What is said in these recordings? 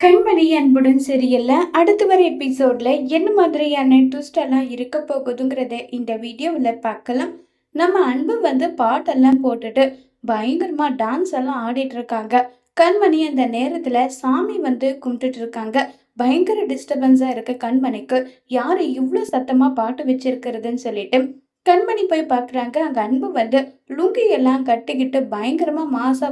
கண்மணி அன்புடன் சரியல்ல அடுத்து வர எபிசோட்ல என்ன மாதிரியான ட்விஸ்ட் எல்லாம் இருக்க போகுதுங்கிறத இந்த வீடியோவில் பார்க்கலாம். நம்ம அன்பு பாட்டெல்லாம் போட்டுட்டு பயங்கரமா டான்ஸ் எல்லாம் ஆடிட்டு இருக்காங்க. கண்மணி அந்த நேரத்துல சாமி கும்பிட்டுட்டு இருக்காங்க. பயங்கர டிஸ்டர்பன்ஸா இருக்கு கண்மணிக்கு. யாரு இவ்வளோ சத்தமா பாட்டு வச்சிருக்கிறதுன்னு சொல்லிட்டு கண்மணி போய் பார்க்குறாங்க. அங்க அன்பு லுங்கி எல்லாம் கட்டிக்கிட்டு பயங்கரமா மாசா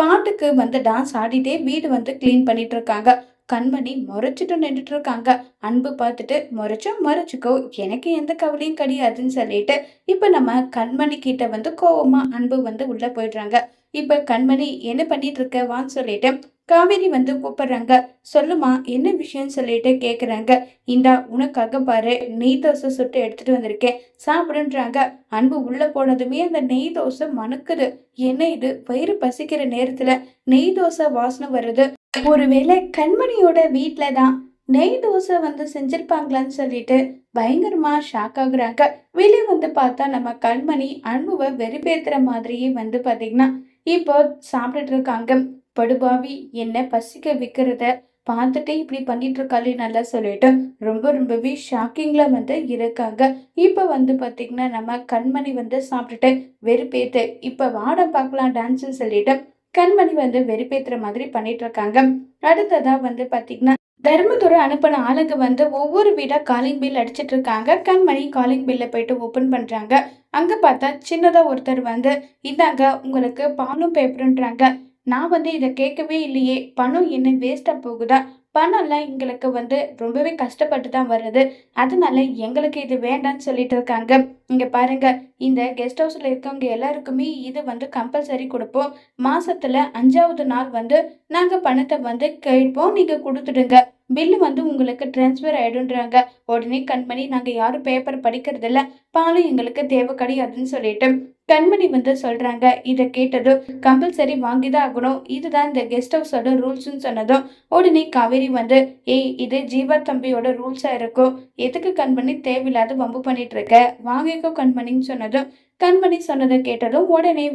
பாட்டுக்கு டான்ஸ் ஆடிட்டே வீடு கிளீன் பண்ணிட்டு இருக்காங்க. கண்மணி முறைச்சிட்டு நின்றுட்டு இருக்காங்க. அன்பு பார்த்துட்டு முறைச்சா முறைச்சிக்கோ, எனக்கு எந்த கவலையும் கிடையாதுன்னு சொல்லிட்டு இப்ப நம்ம கண்மணி கிட்ட கோவமா அன்பு உள்ள போயிடுறாங்க. இப்ப கண்மணி என்ன பண்ணிட்டு இருக்க வான்னு சொல்லிட்டு காவேரி கூப்பிடுறாங்க. சொல்லுமா என்ன விஷயம் சொல்லிட்டு கேக்குறாங்க. இந்தா உனக்காக பாரு, நெய் தோசை சுட்டு எடுத்துட்டு வந்திருக்கேன், சாப்பிடுன்றாங்க. அன்பு உள்ள போனதுமே அந்த நெய் தோசை மணக்குது. என்ன இது, வயிறு பசிக்கிற நேரத்துல நெய் தோசை வாசனை வருது. ஒருவேளை கண்மணியோட வீட்டுல தான் நெய் தோசை செஞ்சிருப்பாங்களான்னு சொல்லிட்டு பயங்கரமா ஷாக் ஆகுறாங்க. வெளியே பார்த்தா நம்ம கண்மணி அன்புவை வெறுப்பேத்துற மாதிரியே பாத்தீங்கன்னா இப்போ சாப்பிட்டுட்டு இருக்காங்க. படுபாவி, என்ன பசிக்க வைக்கிறத பார்த்துட்டு இப்படி பண்ணிட்டு இருக்காளே நல்லா சொல்லிட்டு ரொம்பவே ஷாக்கிங்ல இருக்காங்க. இப்ப பாத்தீங்கன்னா நம்ம கண்மணி சாப்பிட்டுட்டு வெறுப்பேத்து இப்ப வாட பார்க்கலாம் டான்ஸ்ன்னு சொல்லிட்டு கண்மணி வெறுப்பேத்துற மாதிரி பண்ணிட்டு இருக்காங்க. அடுத்ததா பாத்தீங்கன்னா தர்மதுரை அனுப்பின ஆளுங்க ஒவ்வொரு வீடா காலிங் பில் அடிச்சிட்டு இருக்காங்க. கண்மணி காலிங் பில்ல போயிட்டு ஓபன் பண்றாங்க. அங்க பார்த்தா சின்னதா ஒருத்தர் இந்தாங்க உங்களுக்கு பாலும் பேப்பருன்றாங்க. நான் இதை கேட்கவே இல்லையே, பணம் என்ன வேஸ்டா போகுதா? பணம்லாம் எங்களுக்கு ரொம்பவே கஷ்டப்பட்டு தான் வருது, அதனால எங்களுக்கு இது வேண்டான்னு சொல்லிட்டு இருக்காங்க. இங்க பாருங்க, இந்த கெஸ்ட் ஹவுஸ்ல இருக்கவங்க எல்லாருக்குமே இது கம்பல்சரி கொடுப்போம். மாசத்துல 5வது நாள் நாங்க பணத்தை கேட்போம், நீங்க கொடுத்துடுங்க. பில்லு உங்களுக்கு டிரான்ஸ்ஃபர் ஆயிடுன்றாங்க. உடனே கண்மணி, நாங்க யாரும் பேப்பர் படிக்கிறது இல்ல, பாலும் எங்களுக்கு தேவை கிடையாதுன்னு சொல்லிட்டு கண்மணி சொல்றாங்க. இதை கேட்டதும் கம்பல்சரி வாங்கிதான் ஆகணும், இதுதான் இந்த கெஸ்ட் ஹவுஸோட ரூல்ஸ்ன்னு சொன்னதும் உடனே காவேரி ஏய் இது ஜீவா தம்பியோட ரூல்ஸா இருக்கும், எதுக்கு கண்மணி தேவையில்லாத வம்பு பண்ணிட்டு இருக்க, வாங்கிக்கோ கண்மணின்னு சொன்னதும் கண்மணி சொன்னதை கேட்டதும் உடனே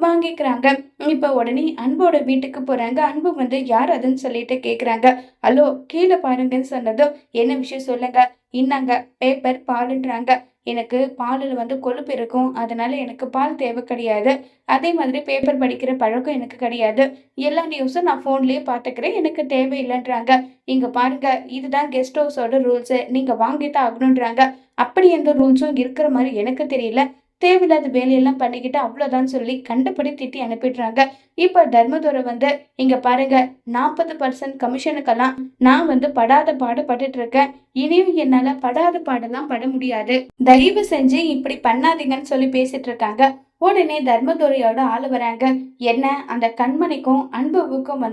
வாங்கிக்கிறாங்க. இப்ப உடனே அன்போட வீட்டுக்கு போறாங்க. அன்பு யார் அதுன்னு சொல்லிட்டு கேக்குறாங்க. ஹலோ கீழே பாருங்கன்னு சொன்னதும் என்ன விஷயம் சொல்லுங்க, இன்னாங்க பேப்பர் பாலுன்றாங்க. எனக்கு பாலில் கொழுப்பு இருக்கும், அதனால எனக்கு பால் தேவை கிடையாது. அதே மாதிரி பேப்பர் படிக்கிற பழக்கம் எனக்கு கிடையாது. எல்லா நியூஸும் நான் ஃபோன்லேயே பார்த்துக்கிறேன், எனக்கு தேவையில்லைன்றாங்க. இங்கே பாருங்க, இதுதான் கெஸ்ட் ஹவுஸோட ரூல்ஸு, நீங்கள் வாங்கித்தான் ஆகணுன்றாங்க. அப்படி எந்த ரூல்ஸும் இருக்கிற மாதிரி எனக்கு தெரியல, தேவையில்லாத வேலையெல்லாம் பண்ணிக்கிட்டு அவ்வளோதான் சொல்லி கண்டபடி திட்டி அனுப்பிடுறாங்க. இப்போ தர்மதுரை இங்க பாருங்க, 40% கமிஷனுக்கெல்லாம் நான் படாத பாடுபட்டுட்டு இருக்கேன். இனியும் என்னால படாத பாடெல்லாம் பட முடியாது, தயவு செஞ்சு இப்படி பண்ணாதீங்கன்னு சொல்லி பேசிட்டு இருக்காங்க. உடனே தர்மதுரையோட ஆளு வராங்க. என்ன அந்த கண்மணிக்கும் அன்புவுக்கும்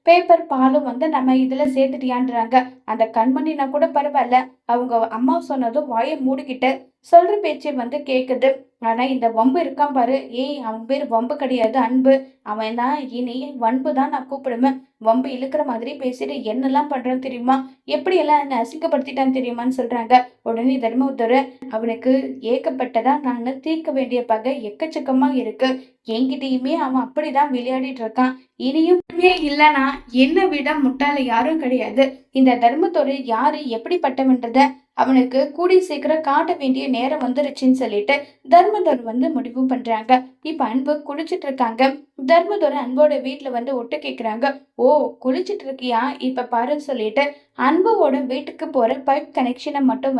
பேப்பர் பாலும் நம்ம இதுல சேர்த்துட்டியான்றாங்க. அந்த கண்மணினா கூட பரவாயில்ல, அவங்க அம்மா சொன்னதும் வாயை மூடிக்கிட்டு சொல்ற பேச்சு கேக்குது. ஆனா இந்த வம்பு இருக்கான் பாரு, ஏய் அவன் பேரு வம்பு கிடையாது, அன்பு. அவன் தான் இனி வன்பு தான் நான் கூப்பிடுவேன். வம்பு இழுக்கிற மாதிரி பேசிட்டு என்னெல்லாம் பண்றான்னு தெரியுமா, எப்படி எல்லாம் என்ன அசிங்கப்படுத்திட்டான்னு தெரியுமான்னு சொல்றாங்க. உடனே தர்மபுத்தர், அவனுக்கு ஏகப்பட்டதா நான் தீர்க்க வேண்டிய பகை எக்கச்சக்கமா இருக்கு, என்கிட்டயுமே அவன் அப்படிதான் விளையாடிட்டு இருக்கான். இனியும் இல்லைன்னா என்னை விட முட்டாள யாரும் கிடையாது. இந்த தர்மத்துறை யாரு எப்படிப்பட்டவன்றத அவனுக்கு கூடி சீக்கிரம் காட்ட வேண்டிய நேரம் வந்துருச்சுன்னு சொல்லிட்டு தர்மதுரை முடிவு பண்றாங்க. இப்ப அன்பு குளிச்சுட்டு இருக்காங்க. தர்மதுரை அன்போட வீட்டுல ஒட்டு கேக்குறாங்க. ஓ குளிச்சுட்டு இருக்கியா, இப்ப பாருன்னு சொல்லிட்டு அன்புவோட வீட்டுக்கு போற பைப் கனெக்ஷனை மட்டும்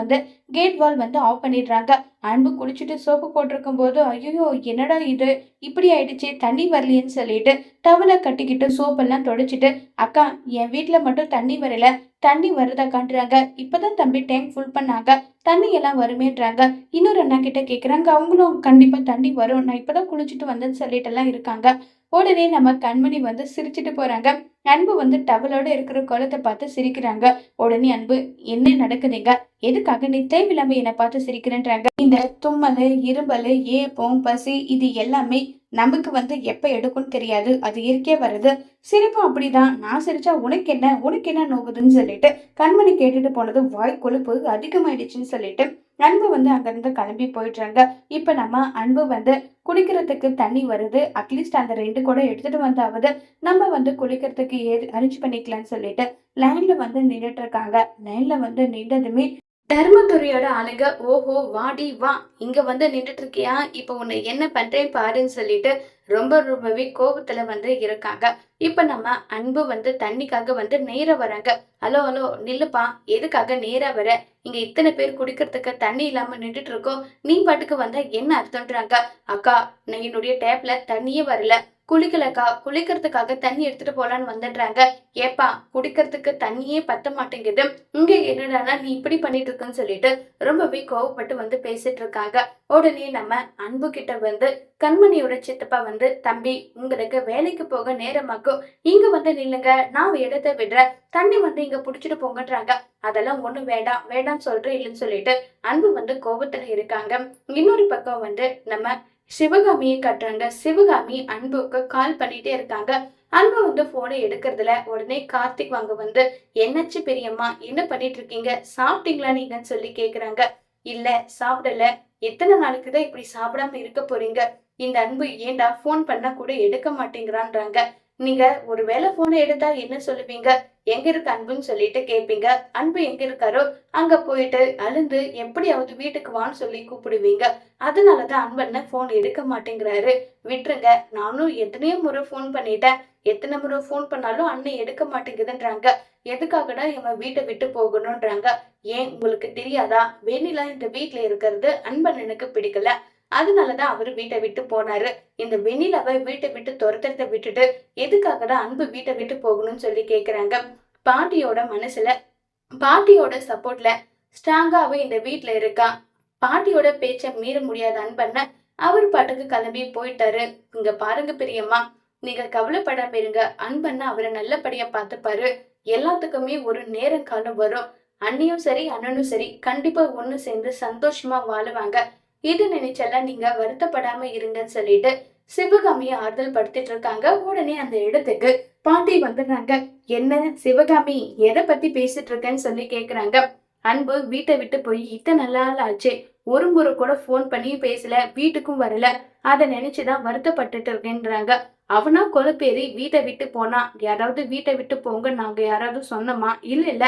கேட் வால் ஆஃப் பண்ணிடுறாங்க. அன்பு குளிச்சுட்டு சோப்பு போட்டிருக்கும் போது ஐயோ என்னடா இது இப்படி ஆயிடுச்சு, தண்ணி வரலையேன்னு சொல்லிட்டு டவலை கட்டிக்கிட்டு சோப்பெல்லாம் தொடச்சிட்டு, அக்கா என் வீட்டுல மட்டும் தண்ணி வரல, தண்ணி வருதாக்கான்றாங்க. இப்பதான் தம்பி டேங்க் ஃபுல் பண்ணாங்க, தண்ணி எல்லாம் வருமேன்றாங்க. இன்னொரு அண்ணா கிட்ட கேக்குறாங்க. அவங்களும் கண்டிப்பா தண்ணி வரும், நான் இப்பதான் குளிச்சுட்டு வந்தேன்னு சொல்லிட்டு எல்லாம் இருக்காங்க. உடனே நம்ம கண்மணி சிரிச்சுட்டு போறாங்க. அன்பு டவலோட இருக்கிற குளத்தை பார்த்து சிரிக்கிறாங்க. உடனே அன்பு, என்ன நடக்குதுங்க, எதுக்காக நீ தேவையில்லாம என்னை பார்த்து சிரிக்கிறேன்றாங்க. இந்த தும்மல் இரும்பல் ஏப்பம் பசி இது எல்லாமே நமக்கு எப்ப எடுக்கும்னு தெரியாது, அது இயற்கையா வருது. சிரிப்பும் அப்படிதான், நான் சிரிச்சா உனக்கு என்ன நோக்குதுன்னு சொல்லிட்டு கண்மணி கேட்டுட்டு போனது வாய் கொழுப்பு அதிகமாயிடுச்சுன்னு சொல்லிட்டு அன்பு வந்து அங்கிருந்து கிளம்பி போயிடுறாங்க. இப்ப நம்ம அன்பு வந்து குடிக்கிறதுக்கு தண்ணி வருது, அட்லீஸ்ட் அந்த 2 கூட எடுத்துட்டு வந்தாவது நம்ம வந்து குளிக்கிறதுக்கு அரேஞ்ச் பண்ணிக்கலாம்னு சொல்லிட்டு லைன்ல வந்து நின்றுட்டு இருக்காங்க. லைன்ல வந்து நின்றதுமே தர்மதுரையோட ஆளுங்க, ஓஹோ வாடி வா, இங்க வந்து நின்றுட்டு இருக்கியா, இப்ப உன்னை என்ன பண்றேன் பாருன்னு சொல்லிட்டு ரொம்பவே கோபத்துல வந்து இருக்காங்க. இப்ப நம்ம அன்பு வந்து தண்ணிக்காக வந்து நேரா வராங்க. ஹலோ ஹலோ நில்லுப்பா, எதுக்காக நேரா வர, இங்க இத்தனை பேர் குடிக்கிறதுக்கு தண்ணி இல்லாம நின்றுட்டு இருக்கோம், நீ பாட்டுக்கு வந்தா என்ன அர்த்தம்ன்றாங்க. அக்கா, நான் என்னுடைய டேப்ல தண்ணியே வரல, குளிக்கலக்கா, குளிக்கிறதுக்காக தண்ணி எடுத்துட்டு போலான்னு வந்துடுறாங்க. ஏப்பா, குடிக்கிறதுக்கு தண்ணியே பத்த மாட்டேங்குது, இங்க என்னடானா நீ இப்படி பண்ணிட்டு இருக்கன்னு சொல்லிட்டு ரொம்பவே கோவப்பட்டு வந்து பேசிட்டு இருக்காங்க. உடனே நம்ம அன்பு கிட்ட வந்து கண்மணியோட சித்தப்பா வந்து, தம்பி உங்களுக்கு வேலைக்கு போக நேரமாக்கும், இங்க வந்து நில்லுங்க, நான் இடத்த விடுறேன், தண்ணி வந்து இங்க புடிச்சிட்டு போங்கன்றாங்க. அதெல்லாம் ஒண்ணும் வேண்டாம் வேண்டாம்னு சொல்றேன் இல்லைன்னு சொல்லிட்டு அன்பு வந்து கோபத்துல இருக்காங்க. இன்னொரு பக்கம் வந்து நம்ம சிவகாமியை கட்டுறாங்க. சிவகாமி அன்புக்கு கால் பண்ணிட்டே இருக்காங்க. அன்பு வந்து போனை எடுக்கிறதுல உடனே கார்த்திக் வாங்க வந்து, என்னாச்சு பெரியம்மா, என்ன பண்ணிட்டு இருக்கீங்க, சாப்பிட்டீங்களா நீங்கன்னு சொல்லி கேக்குறாங்க. இல்ல சாப்பிடல, எத்தனை நாளைக்கு தான் இப்படி சாப்பிடாம இருக்க போறீங்க, இந்த அன்பு ஏண்டா போன் பண்ணா கூட எடுக்க மாட்டேங்கிறான்றாங்க. நீங்க ஒரு வேளை போனை எடுத்தா என்ன சொல்லுவீங்க, எங்க இருக்கு அன்புன்னு சொல்லிட்டு கேட்பீங்க. அன்பு எங்க இருக்காரோ அங்க போயிட்டு அழுந்து எப்படியாவது வீட்டுக்கு வான்னு சொல்லி கூப்பிடுவீங்க. அதனாலதான் அன்பண்ண போன் எடுக்க மாட்டேங்கிறாரு, விட்டுருங்க. நானும் எத்தனையோ முறை போன் பண்ணிட்டேன், எத்தனை முறை போன் பண்ணாலும் அண்ணன் எடுக்க மாட்டேங்குதுன்றாங்க. எதுக்காகடா இவன் வீட்டை விட்டு போகணும்ன்றாங்க. ஏன் உங்களுக்கு தெரியாதா, வெண்ணிலா இந்த வீட்டுல இருக்கிறது அன்பண்ணனுக்கு பிடிக்கல, அதனாலதான் அவரு வீட்டை விட்டு போனாரு. இந்த வெண்ணிலாவை வீட்டை விட்டு துரத்துறத விட்டுட்டு எதுக்காகடா அன்பு வீட்டை விட்டு போகணும்னு சொல்லி கேக்குறாங்க. பாட்டியோட மனசுல பாட்டியோட சப்போர்ட்ல ஸ்ட்ராங்காவே இந்த வீட்டுல இருக்கா. பாட்டியோட பேச்ச மீற முடியாத அன்பண்ண அவர் பாட்டுக்கு கிளம்பி போயிட்டாரு. இங்க பாருங்க பெரியம்மா, நீங்க கவலைப்படாம இருங்க, அன்பண்ண அவரை நல்லபடியா பார்த்துப்பாரு. எல்லாத்துக்குமே ஒரு நேரம் காலம் வரும், அண்ணியும் சரி அண்ணனும் சரி கண்டிப்பா ஒண்ணு சேர்ந்து சந்தோஷமா வாழுவாங்க. இது நினைச்செல்லாம் நீங்க வருத்தப்படாம இருங்கன்னு சொல்லிட்டு சிவகாமியை ஆறுதல் படுத்திட்டு இருக்காங்க. உடனே அந்த இடத்துக்கு பாட்டி வந்துடுறாங்க. என்ன சிவகாமி, எதை பத்தி பேசிட்டு இருக்கேன்னு சொல்லி கேக்குறாங்க. அன்பு வீட்டை விட்டு போய் இத்தனை நாள் ஆச்சு, ஒரு முறை கூட போன் பண்ணி பேசல, வீட்டுக்கும் வரல, அதை நினைச்சுதான் வருத்தப்பட்டுட்டு இருக்கேன்றாங்க. அவனா கொலைப்பேரி வீட்டை விட்டு போனா, யாராவது வீட்டை விட்டு போங்க நாங்க யாராவது சொன்னோமா, இல்ல இல்ல,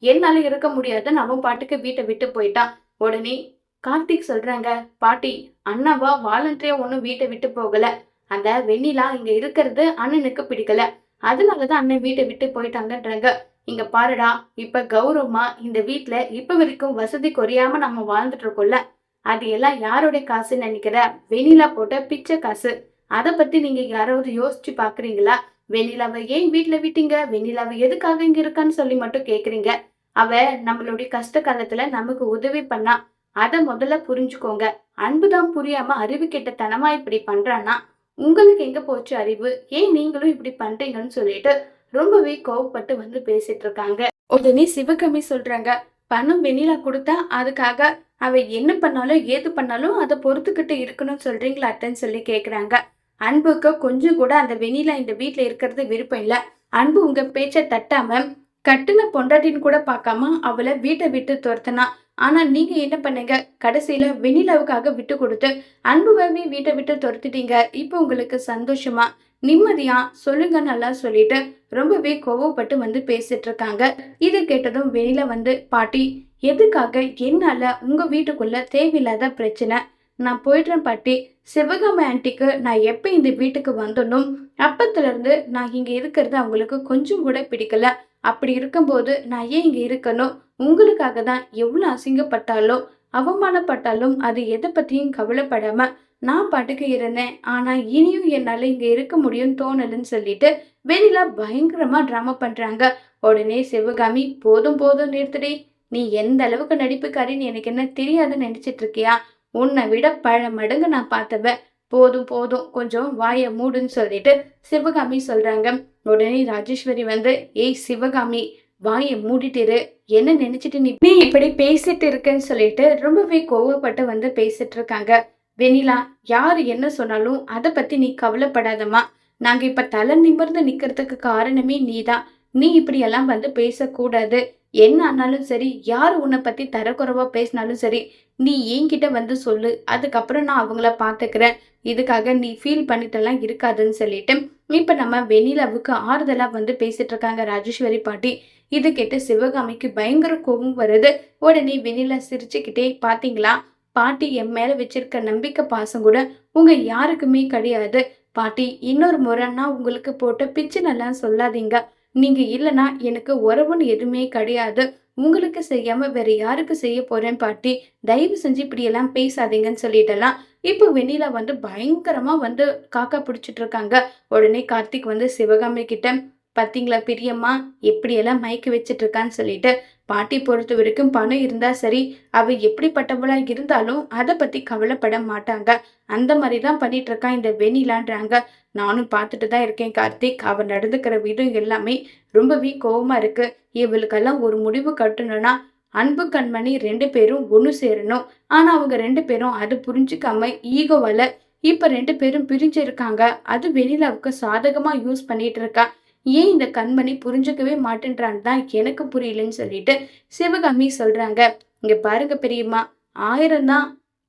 என்னால இருக்க முடியாதுன்னு அவன் பாட்டுக்கு வீட்டை விட்டு போயிட்டான். உடனே கார்த்திக் சொல்றாங்க, பாட்டி அண்ணாவா வாலண்டரியா ஒண்ணும் வீட்டை விட்டு போகல, அந்த வெண்ணிலா இங்க இருக்கிறது அண்ணனுக்கு பிடிக்கல, அதனாலதான் அண்ணன் வீட்டை விட்டு போயிட்டாங்கன்றாங்க. இங்க பாருடா, இப்ப கௌரவமா இந்த வீட்டுல இப்ப வரைக்கும் வசதி குறையாம நம்ம வாழ்ந்துட்டு இருக்கோம்ல, அது எல்லாம் யாருடைய காசுன்னு நினைக்கிற, வெண்ணிலா போட்ட பிச்சை காசு. அதை பத்தி நீங்க யாராவது யோசிச்சு பாக்குறீங்களா? வெண்ணிலாவை ஏன் வீட்டுல விட்டீங்க, வெண்ணிலாவை எதுக்காக இங்க இருக்கான்னு சொல்லி மட்டும் கேக்குறீங்க. அவ நம்மளுடைய கஷ்ட காலத்துல நமக்கு உதவி பண்ணா, அத முதல்ல புரிஞ்சுக்கோங்க. அன்புதான் புரியாம அறிவு கெட்ட தனமா இப்படி பண்றான்னா உங்களுக்கு எங்க போச்சு அறிவு, ஏன் நீங்களும் இப்படி பண்றீங்கன்னு சொல்லிட்டு ரொம்பவே கோவப்பட்டு வந்து பேசிட்டு இருக்காங்க. உடனே சிவகாமி சொல்றாங்க, பணம் வெண்ணிலா கொடுத்தா அதுக்காக அவ என்ன பண்ணாலும் ஏது பண்ணாலும் அதை பொறுத்துக்கிட்டு இருக்கணும்னு சொல்றீங்களா அத்தன்னு சொல்லி கேக்குறாங்க. அன்புக்கு கொஞ்சம் கூட அந்த வெண்ணிலா இந்த வீட்டுல இருக்கிறது விருப்பம் இல்ல. அன்பு உங்க பேச்ச தட்டாம கட்டுன பொண்டாட்டின்னு கூட பார்க்காம அவளை வீட்டை விட்டு துரத்தனா. ஆனா நீங்க என்ன பண்ணீங்க, கடைசியில வெண்ணிலாவுக்காக விட்டு கொடுத்து அன்புவே வீட்டை விட்டு துரத்திட்டீங்க. இப்ப உங்களுக்கு சந்தோஷமா நிம்மதியா சொல்லுங்க நல்லா சொல்லிட்டு ரொம்பவே கோவப்பட்டு வந்து பேசிட்டு இருக்காங்க. இதை கேட்டதும் வெண்ணிலா வந்து, பாட்டி எதுக்காக என்னால உங்க வீட்டுக்குள்ள தேவையில்லாத பிரச்சனை, நான் போயிடுறேன் பாட்டி. சிவகாமி ஆண்டிக்கு நான் எப்ப இந்த வீட்டுக்கு வந்தனும் அப்பத்துல இருந்து நான் இங்க இருக்கிறது அவங்களுக்கு கொஞ்சம் கூட பிடிக்கல. அப்படி இருக்கும்போது நான் ஏன் இங்க இருக்கணும், உங்களுக்காக தான் எவ்வளவு அசிங்கப்பட்டாலும் அவமானப்பட்டாலும் அது எதை பத்தியும் கவலைப்படாம நான் பாட்டுக்கு இருந்தேன். ஆனா இனியும் என்னால இங்க இருக்க முடியும் தோணலன்னு சொல்லிட்டு வெண்ணிலா பயங்கரமா டிராமா பண்றாங்க. உடனே சிவகாமி, போதும் போதும் நிறுத்தடி, நீ எந்த அளவுக்கு நடிப்புக்காரின்னு எனக்கு என்ன தெரியாதுன்னு நினைச்சிட்டு இருக்கியா, உன்னை விட பல மடங்கு நான் பார்த்தவ, போதும் போதும் கொஞ்சம் வாய மூடுன்னு சொல்லிட்டு சிவகாமி சொல்றாங்க. உடனே ராஜேஸ்வரி வந்து, ஏய் சிவகாமி, வாய மூடிட்டு, என்ன நினைச்சிட்டு நீ இப்படி பேசிட்டு இருக்கேன்னு சொல்லிட்டு ரொம்பவே கோவப்பட்டு வந்து பேசிட்டு இருக்காங்க. வெண்ணிலா, யாரு என்ன சொன்னாலும் அதை பத்தி நீ கவலைப்படாதம்மா, நாங்க இப்ப தலை நிமிர்ந்து நிக்கிறதுக்கு காரணமே நீதான், நீ இப்படி எல்லாம் வந்து பேசக்கூடாது, என்ன ஆனாலும் சரி, யார் உன்னை பத்தி தரக்குறைவா பேசினாலும் சரி, நீ என்கிட்ட வந்து சொல்லு. அதுக்கப்புறம் நான் அவங்கள பார்த்துக்கிறேன். இதுக்காக நீ ஃபீல் பண்ணிட்டெல்லாம் இருக்காதுன்னு சொல்லிட்டு, இப்ப நம்ம வெண்ணிலாவுக்கு ஆறுதலா வந்து பேசிட்டு இருக்காங்க ராஜேஸ்வரி பாட்டி. இது கேட்டு சிவகாமிக்கு பயங்கர கோபம் வருது. உடனே வெண்ணிலா சிரிச்சுக்கிட்டே, பாத்தீங்களா? பாட்டி என் மேல வச்சிருக்க நம்பிக்கை பாசம் கூட உங்க யாருக்குமே கிடையாது. பாட்டி, இன்னொரு முறை நான் உங்களுக்கு போட்ட பிச்சுனெல்லாம் சொல்லாதீங்க. நீங்க இல்லனா எனக்கு உறவுன்னு எதுவுமே கிடையாது. உங்களுக்கு செய்யாம வேற யாருக்கு செய்ய போறேன் பாட்டி. தயவு செஞ்சு இப்படியெல்லாம் பேசாதீங்கன்னு சொல்லிட்டலாம். இப்போ வெண்ணிலா வந்து பயங்கரமா வந்து காக்கா பிடிச்சிட்டு இருக்காங்க. உடனே கார்த்திக் வந்து சிவகாமி கிட்ட, பாத்தீங்களா பெரியம்மா, எப்படியெல்லாம் மயக்கி வச்சிட்டு இருக்கான்னு சொல்லிட்டு, பாட்டி பொறுத்த வரைக்கும் பணம் இருந்தா சரி, அவ எப்படிப்பட்டவளா இருந்தாலும் அத பத்தி கவலைப்பட மாட்டாங்க. அந்த மாதிரி தான் பண்ணிட்டு இருக்கான் இந்த வெண்ணிலான்றாங்க. நானும் பார்த்துட்டு தான் இருக்கேன் கார்த்திக். அவ நடந்துக்கிற விதம் எல்லாமே ரொம்பவே கோவமா இருக்கு. இவளுக்கெல்லாம் ஒரு முடிவு கட்டணும்னா அன்பு கண்மணி 2 பேரும் ஒண்ணு சேரணும். ஆனா அவங்க 2 பேரும் அது புரிஞ்சுக்காம ஈகோவால இப்ப 2 பேரும் பிரிஞ்சு இருக்காங்க. அது வெண்ணிலாவுக்கு சாதகமா யூஸ் பண்ணிட்டு இருக்கா. ஏன் இந்த கண்மணி புரிஞ்சுக்கவே மாட்டேன்றான்னு தான் எனக்கு புரியலன்னு சொல்லிட்டு சிவகாமி சொல்றாங்க. இங்க பாருங்க பெரியம்மா, 1000 தான்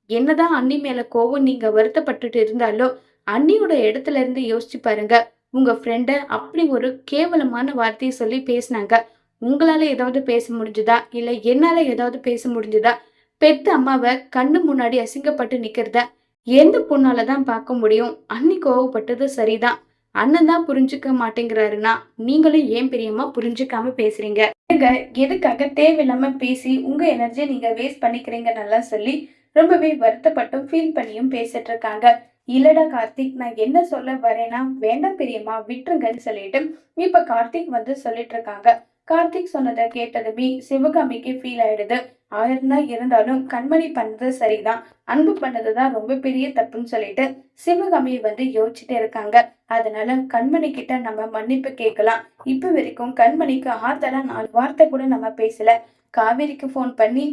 என்னதான் அண்ணி மேல கோவம் நீங்க வருத்தப்பட்டுட்டு இருந்தாலும், அண்ணியோட இடத்துல இருந்து யோசிச்சு பாருங்க. உங்க ஃப்ரெண்ட அப்படி ஒரு கேவலமான வார்த்தையை சொல்லி பேசினாங்க. உங்களால ஏதாவது பேச முடிஞ்சுதா? இல்ல என்னால ஏதாவது பேச முடிஞ்சுதா? பெத்த அம்மாவ கண்ணு முன்னாடி அசிங்கப்பட்டு நிக்கிறத எந்த பொண்ணால தான் பார்க்க முடியும்? அண்ணி கோவப்பட்டது சரிதான். அண்ணன் தான் புரிஞ்சுக்க மாட்டேங்கிறாருன்னா, நீங்களும் ஏன் பெரியம்மா புரிஞ்சுக்காம பேசுறீங்க? நீங்க எதுக்காக தேவையில்லாம பேசி உங்க எனர்ஜியை நீங்க வேஸ்ட் பண்ணிக்கிறீங்க நல்லா சொல்லி ரொம்பவே வருத்தப்பட்டும் ஃபீல் பண்ணியும் பேசிட்டு இருக்காங்க. இல்லடா கார்த்திக், நான் என்ன சொல்ல வரேன்னா, வேண்டாம் பெரியம்மா விட்டுருங்கன்னு சொல்லிட்டு இப்ப கார்த்திக் வந்து சொல்லிட்டு இருக்காங்க. கார்த்திக் சொன்னதை கேட்டதுமே சிவகாமிக்கு ஃபீல் ஆயிடுது. 1000 தான் இருந்தாலும் கண்மணி பண்ணது சரிதான், அன்பு பண்ணதுதான் ரொம்ப பெரிய தப்புன்னு சொல்லிட்டு சிவகாமி வந்து யோசிச்சுட்டே இருக்காங்க. அதனால கண்மணி கிட்ட நம்ம மன்னிப்பு கேட்கலாம். இப்ப வரைக்கும் கண்மணிக்கு ஆறுதலா 4 வார்த்தை கூட நம்ம பேசல. காவேரிக்கு போன் பண்ணி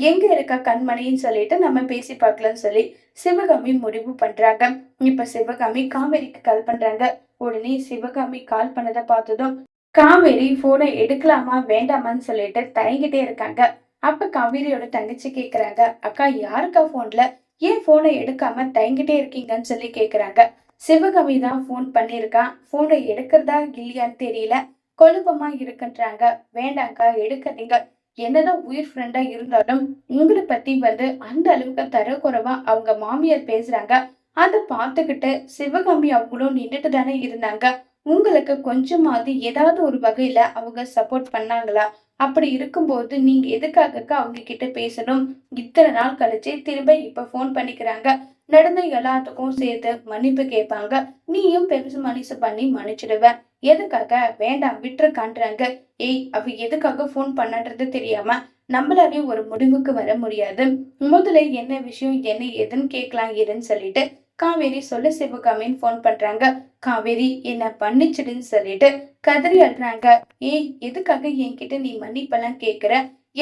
எங்க இருக்கா கண்மணின்னு சொல்லிட்டு நம்ம பேசி பார்க்கலாம்னு சொல்லி சிவகாமி முடிவு பண்றாங்க. இப்ப சிவகாமி காவேரிக்கு கால் பண்றாங்க. உடனே சிவகாமி கால் பண்ணதை பார்த்ததும் காவேரி போனை எடுக்கலாமா வேண்டாமான்னு சொல்லிட்டு தயங்கிட்டே இருக்காங்க. அப்ப காவேரியோட தங்கச்சி கேக்குறாங்க, அக்கா யாருக்கா போன்ல, ஏன் போனை எடுக்காம தயங்கிட்டே இருக்கீங்கன்னு சொல்லி கேக்குறாங்க. சிவகாமி தான் போன் பண்ணிருக்கா, போனை எடுக்கிறதா இல்லையான்னு தெரியல, குழப்பமா இருக்குன்றாங்க. வேண்டாங்க்கா எடுக்காதீங்க. என்னதான் உயிர் ஃப்ரெண்டா இருந்தாலும் உங்களை பத்தி வந்து அந்த அளவுக்கு தரக்குறைவா அவங்க மாமியார் பேசுறாங்க. அதை பார்த்துக்கிட்டு சிவகாமி அவங்களும் நின்றுட்டு தானே இருந்தாங்க. உங்களுக்கு கொஞ்சமாவது ஏதாவது ஒரு வகையில அவங்க சப்போர்ட் பண்ணாங்களா? அப்படி இருக்கும்போது நீங்க எதுக்காகக்கா அவங்க கிட்ட பேசணும்? இத்தனை நாள் கழிச்சு திரும்ப இப்ப போன் பண்ணிக்கிறாங்க. நடந்த எல்லாத்துக்கும் சேர்த்து மன்னிப்பு கேட்பாங்க. நீயும் பெருசு மனுஷு பண்ணி மன்னிச்சிடுவ. எதுக்காக வேண்டாம் விட்டுருக்கான்றாங்க. ஏய், அவ எதுக்காக போன் பண்ணன்றது தெரியாம நம்மளாவே ஒரு முடிவுக்கு வர முடியாது. முதல்ல என்ன விஷயம் என்ன ஏதுன்னு கேட்கலாம் இருன்னு சொல்லிட்டு காவேரி சொல்ல சிவகாமின்னு போன் பண்றாங்க. காவேரி என்ன பண்ணிச்சிடுன்னு சொல்லிட்டு கதறி அழுறாங்க. ஏய், எதுக்காக என்கிட்ட நீ மன்னிப்பெல்லாம் கேக்குற?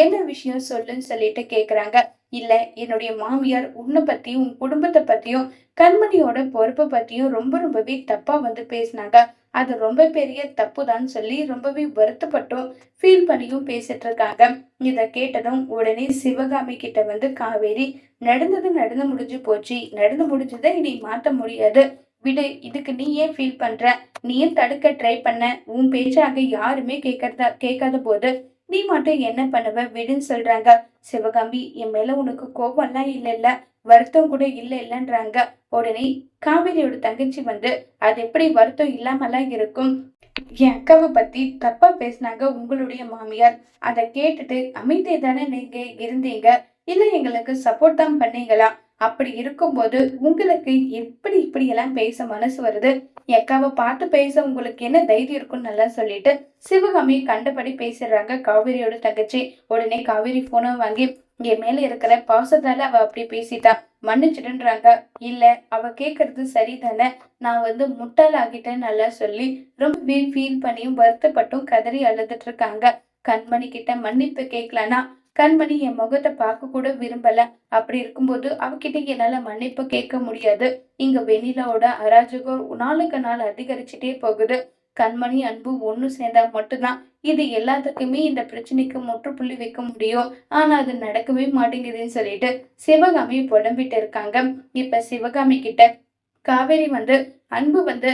என்ன விஷயம் சொல்லுன்னு சொல்லிட்டு கேக்குறாங்க. இல்ல, என்னுடைய மாமியார் உன்னை பத்தியும் உன் குடும்பத்தை பத்தியும் கண்மணியோட பொறுப்பை பத்தியும் ரொம்பவே தப்பா வந்து பேசினாங்க. அது ரொம்ப பெரிய தப்புதான் சொல்லி ரொம்பவே வருத்தப்பட்டும் ஃபீல் பண்ணியும் பேசிட்டு இருக்காங்க. இத கேட்டதும் உடனே சிவகாமி கிட்ட வந்து காவேரி, நடந்தது நடந்து முடிஞ்சு போச்சு, நடந்து முடிஞ்சதை இனி மாத்த முடியாது, விடு. இதுக்கு நீ ஏன் ஃபீல் பண்ற? நீயும் தடுக்க ட்ரை பண்ண, உன் பேச்சாக யாருமே கேட்காத போது நீ மட்டும் என்ன பண்ணுவ, விடுன்னு சொல்றாங்க. சிவகாமி, என் மேல உனக்கு கோபம்லாம் இல்ல, வருத்தம் கூட இல்லைன்றாங்க. உடனே காவேரியோட தங்கச்சி வந்து, அது எப்படி வருத்தம் இல்லாமலாம் இருக்கும்? என் அக்காவை பத்தி தப்பா பேசினாங்க உங்களுடைய மாமியார். அதை கேட்டுட்டு அமைதியை தானே நீங்க இருந்தீங்க, இல்ல எங்களுக்கு சப்போர்ட் தான் பண்ணீங்களா? அப்படி இருக்கும்போது உங்களுக்கு எப்படி இப்படி எல்லாம் பேச மனசு வருது? என் அக்காவை பார்த்து பேச உங்களுக்கு என்ன தைரியம் இருக்குன்னு நல்லா சொல்லிட்டு சிவகாமி கண்டபடி பேசிடுறாங்க காவேரியோட தங்கச்சி. உடனே காவேரி போனை வாங்கி, என் மேல இருக்கிற பாசத்தால அவ அப்படி பேசிட்டா, மன்னிச்சிடுன்றாங்க. இல்ல, அவ கேக்குறது சரிதானே, நான் வந்து முட்டாள் ஆகிட்டேன்னு நல்லா சொல்லி ரொம்ப ஃபீல் பண்ணியும் வருத்தப்பட்டும் கதறி அழுதுட்டு இருக்காங்க. கண்மணி கிட்ட மன்னிப்பு கேட்கலனா கண்மணி என் முகத்தை பார்க்க கூட விரும்பல. அப்படி இருக்கும்போது அவகிட்ட என்னால மன்னிப்பு கேட்க முடியாது. இங்க வெண்ணிலாவோட அராஜகம் நாளுக்கு நாள் அதிகரிச்சுட்டே போகுது. கண்மணி அன்பு ஒண்ணு சேர்ந்தா மட்டும்தான் இது எல்லாத்துக்குமே இந்த பிரச்சனைக்கு முற்றுப்புள்ளி வைக்க முடியும். ஆனா அது நடக்கவே மாட்டேங்குதுன்னு சொல்லிட்டு சிவகாமி புலம்பிட்டு இருக்காங்க. இப்ப சிவகாமி கிட்ட காவேரி வந்து அன்பு வந்து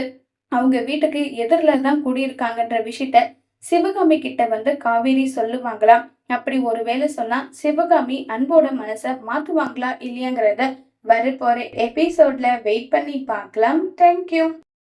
அவங்க வீட்டுக்கு எதிரில தான் குடியிருக்காங்கன்ற விஷயத்த சிவகாமி கிட்ட வந்து காவேரி சொல்லுவாங்களாம். அப்படி ஒருவேளை சொன்னா சிவகாமி அன்போட மனச மாத்துவாங்களா இல்லையாங்கிறத வரப்போற எபிசோட்ல வெயிட் பண்ணி பார்க்கலாம். தேங்க்யூ.